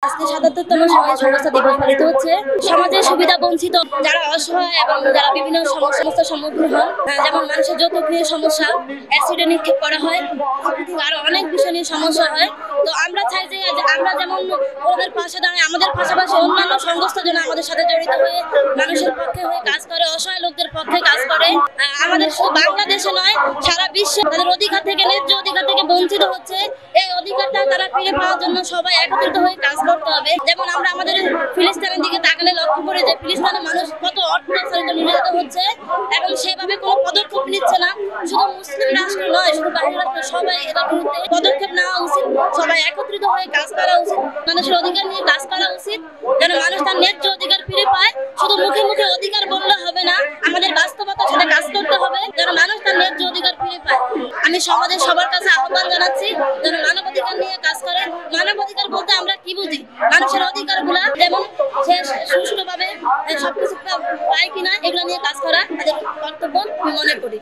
আজকে ৭৭তম সমস্যা দিবস পালিত হচ্ছে। সমাজের সুবিধা বঞ্চিত যারা অসহায় এবং যারা বিভিন্ন সমস্যার সম্মুখীন হন, যেমন মানুষের যৌতুক নিয়ে সমস্যা, অ্যাসিডে নিক্ষেপ করা হয়, আরো অনেক বিষয় নিয়ে সমস্যা হয়। তো আমরা চাই যে আমরা যেমন ওদের পাশে দাঁড়াই, আমাদের পাশাপাশি অন্যান্য সংস্থা যেন আমাদের সাথে জড়িত হয়ে মানুষের পক্ষে হয়ে কাজ করে, অসহায় লোকদের পক্ষে কাজ করে। আমাদের শুধু বাংলাদেশে নয়, সারা বিশ্বে তাদের অধিকার থেকে, ন্যায্য অধিকার থেকে বঞ্চিত হচ্ছে। এই অধিকারটা তারা ফিরে পাওয়ার জন্য সবাই একত্রিত হয়ে কাজ করতে হবে। যেমন আমরা আমাদের ফিলিস্তিনের দিকে তাকালে লক্ষ্য করি যে ফিলিস্তিনের মানুষ কত অত্যাচারিত, নির্যাতিত হচ্ছে এবং সেভাবে কোনো পদক্ষেপ নিচ্ছে না। শুধু মুসলিম রাষ্ট্র নয়, শুধু বাহির রাষ্ট্র, সবাই এটার বিরুদ্ধে পদক্ষেপ নেওয়া উচিত। সবাই একত্রিত হয়ে কাজ করা উচিত, মানুষের অধিকার নিয়ে কাজ করা উচিত, যেন মানুষ তার ন্যায্য অধিকার ফিরে পায়। শুধু মুখে মুখে অধিকার বললে হবে না, আমাদের বাস্তবতার সাথে কাজ করতে হবে যেন মানুষ তার ন্যায্য অধিকার ফিরে পায়। আমি সমাজের সবার কাছে আহ্বান জানাচ্ছি যেন মানবাধিকার নিয়ে কাজ করে। মানবাধিকার বলতে আমরা কি বুঝি? মানুষের অধিকার গুলা যেমন সে সুষ্ঠুভাবে সবকিছু পায় কিনা, এগুলো নিয়ে কাজ করা তাদের কর্তব্য আমি মনে করি।